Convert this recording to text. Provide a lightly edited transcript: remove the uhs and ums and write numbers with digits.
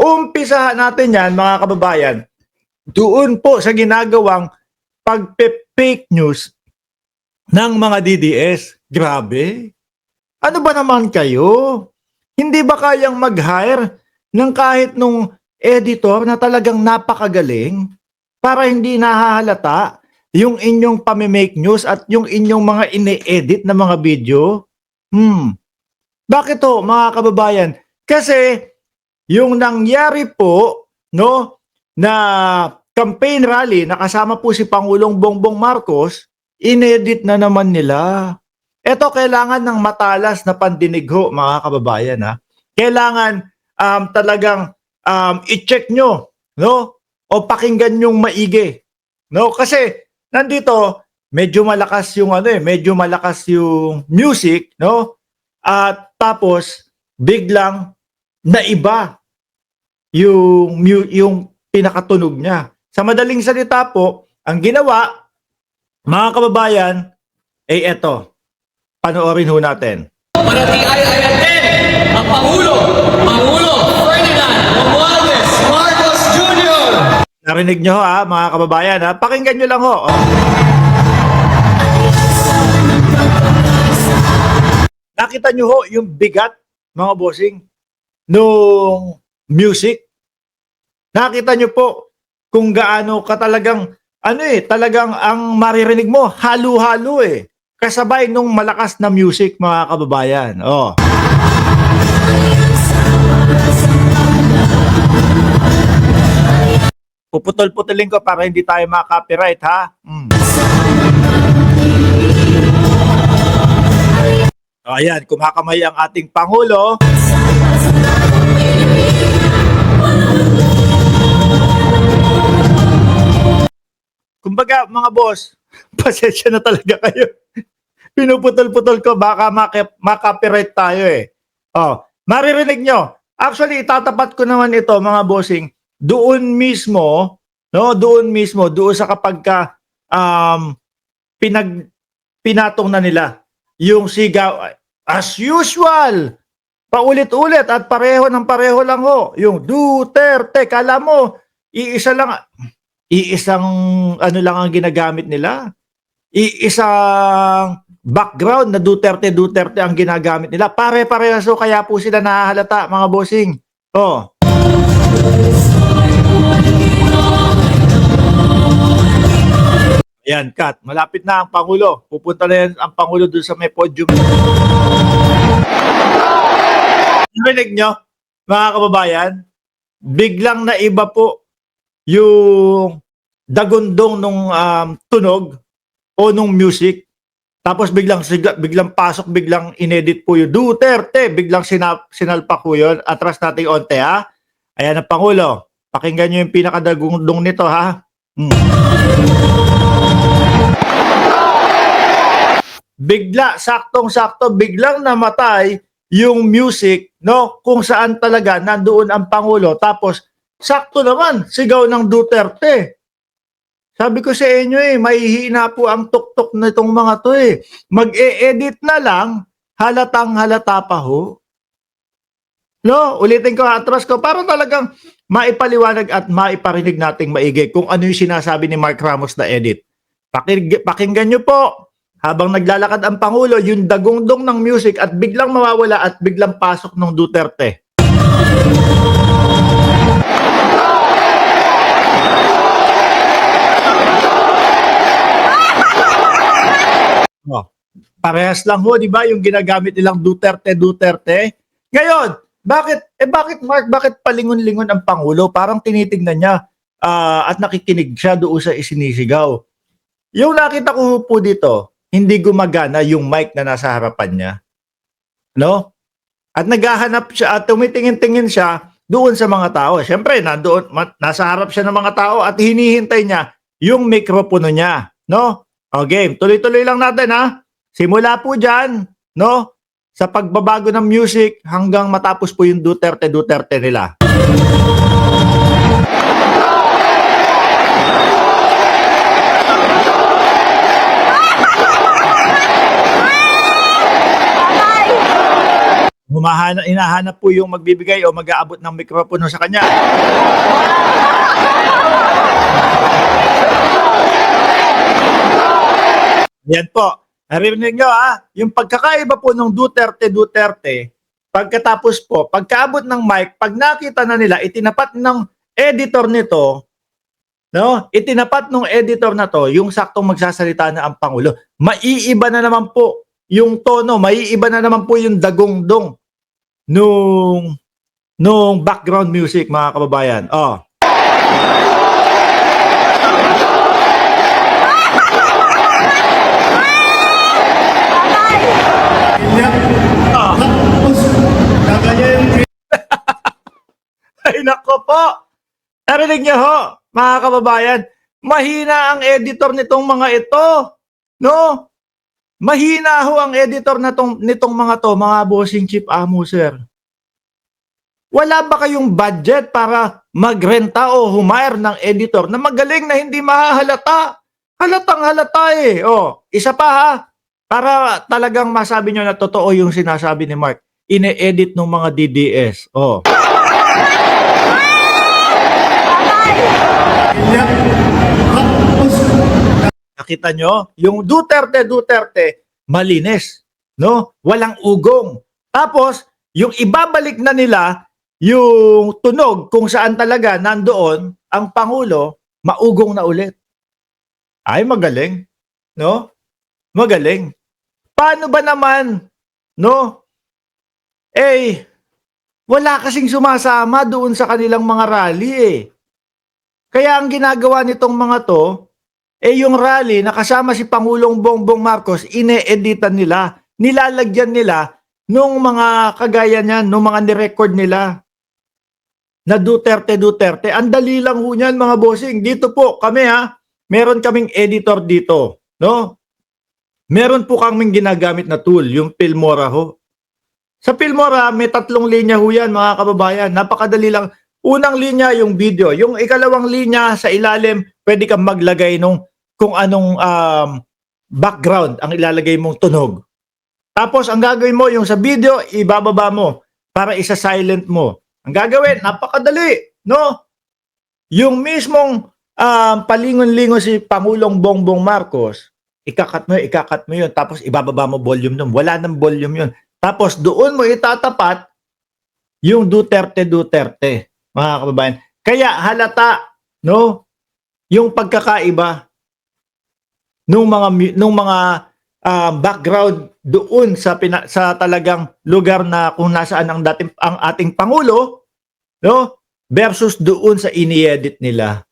Umpisahan natin yan, mga kababayan, doon po sa ginagawang pagpe-fake news ng mga DDS. Grabe. Ano ba naman kayo? Hindi ba kayang mag-hire ng kahit nung editor na talagang napakagaling para hindi nahahalata yung inyong pami-make news at yung inyong mga ine-edit na mga video? Bakit to, mga kababayan? Kasi yung nangyari po, no, na campaign rally na kasama po si Pangulong Bongbong Marcos, inedit na naman nila. Ito kailangan ng matalas na pandinig ho, mga kababayan, ha. Kailangan talagang i-check nyo, no? O pakinggan yung maigi, no? Kasi nandito medyo malakas yung medyo malakas yung music, no? At tapos biglang naiba yung pinakatunog niya. Sa madaling salita po, ang ginawa, mga kababayan, ay eto. Panoorin ho natin. Manatiay-ayatin ang Pangulo Ferdinand Romualdez Marcos Jr. Narinig nyo ha, mga kababayan ha. Pakinggan nyo lang ho. Nakita nyo ho yung bigat, mga bossing, nung music. Nakita nyo po kung gaano ka talagang, talagang ang maririnig mo, halo-halo eh. Kasabay nung malakas na music, mga kababayan. Oh. Puputol-putulin ko para hindi tayo maka-copyright, ha? O, ayan, kumakamay ang ating Pangulo. Kumbaga, mga boss, pasensya na talaga kayo. Pinuputol-putol ko, baka maka-copyright tayo eh. Oh, maririnig nyo. Actually, itatapat ko naman ito, mga bossing, doon mismo, no, doon sa kapag ka pinatong na nila yung sigaw as usual. Paulit-ulit at pareho lang ho. Yung Duterte, kala mo iisang lang ang ginagamit nila. Iisang background na Duterte ang ginagamit nila. Pare-pareho, kaya po sila nahahalata, mga bossing. Oh. Ayan, Kat. Malapit na ang Pangulo. Pupunta na yan ang Pangulo doon sa may podium. Narinig nyo, mga kababayan? Biglang naiba po yung dagundong nung tunog o nung music. Tapos biglang pasok, biglang inedit po yung Duterte. Biglang sinalpak po yun. Atras natin onte, ha? Ayan ang Pangulo. Pakinggan nyo yung pinakadagundong nito, ha? Bigla, saktong-sakto, biglang namatay yung music, no? Kung saan talaga nandoon ang Pangulo. Tapos, sakto naman, sigaw ng Duterte. Sabi ko sa inyo mahihina po ang tuktok na itong mga to eh. Mag-e-edit na lang, halatang halata pa ho. No, ulitin ko, atras ko, para talagang maipaliwanag at maiparinig nating maigi kung ano yung sinasabi ni Mark Ramos na edit. Pakinggan nyo po, habang naglalakad ang Pangulo, yung dagundong ng music at biglang mawawala at biglang pasok ng Duterte. Oh, parehas lang ho, di ba, yung ginagamit nilang Duterte. Ngayon, bakit Mark, bakit palingon-lingon ang Pangulo? Parang tinitignan niya at nakikinig siya doon sa isinisigaw. Yung nakita ko po dito, hindi gumagana yung mic na nasa harapan niya. No? At naghahanap siya at tumitingin-tingin siya doon sa mga tao. Siyempre, nasa harap siya ng mga tao at hinihintay niya yung mikropono niya. No? Okay, tuloy-tuloy lang natin ha. Simula po dyan, no? Sa pagbabago ng music hanggang matapos po yung Duterte nila. hinahanap po yung magbibigay o mag-aabot ng mikropono sa kanya. Yan po. Narinig nyo yung pagkakaiba po ng Duterte, pagkatapos po, pagkaabot ng mic, pag nakita na nila, itinapat ng editor nito, no? Itinapat ng editor na to, yung saktong magsasalita na ang Pangulo. Maiiba na naman po yung tono, maiiba na naman po yung dagongdong nung background music, mga kababayan. Oh. Ay nako po. Narinig niyo ho, mga kababayan, mahina ang editor nitong mga ito. No? Mahina ho ang editor nitong mga to, mga bossing chief amo, sir. Wala ba kayong budget para magrenta o humire ng editor na magaling na hindi mahahalata? Halatang halata eh. Oh, isa pa ha, para talagang masabi nyo na totoo yung sinasabi ni Mark. Ine-edit ng mga DDS. Oh. Nakita nyo? Yung Duterte, malinis. No? Walang ugong. Tapos, yung ibabalik na nila, yung tunog kung saan talaga nandoon ang Pangulo, maugong na ulit. Ay, magaling. No? Magaling. Paano ba naman, no? Wala kasing sumasama doon sa kanilang mga rally eh. Kaya ang ginagawa nitong mga to, yung rally na kasama si Pangulong Bongbong Marcos, ine-editan nila, nilalagyan nila nung mga kagaya niyan, nung mga nirecord nila na Duterte. Ang dali lang ho niyan, mga bossing. Dito po kami meron kaming editor dito, no? Meron po kaming ginagamit na tool, yung Filmora ho. Sa Filmora, may 3 linya ho yan, mga kababayan. Napakadali lang. Unang linya, yung video. Yung ikalawang linya, sa ilalim, pwede kang maglagay nung kung anong background ang ilalagay mong tunog. Tapos, ang gagawin mo, yung sa video, ibababa mo para isa-silent mo. Ang gagawin, napakadali, no? Yung mismong palingon-lingon si Pangulong Bongbong Marcos, ikakat mo yun, tapos ibababa mo volume nun. Wala nang volume yun. Tapos doon mo itatapat yung Duterte, mga kababayan. Kaya halata, no, yung pagkakaiba nung mga background doon sa talagang lugar na kung nasaan ang ating Pangulo, no, versus doon sa ini-edit nila.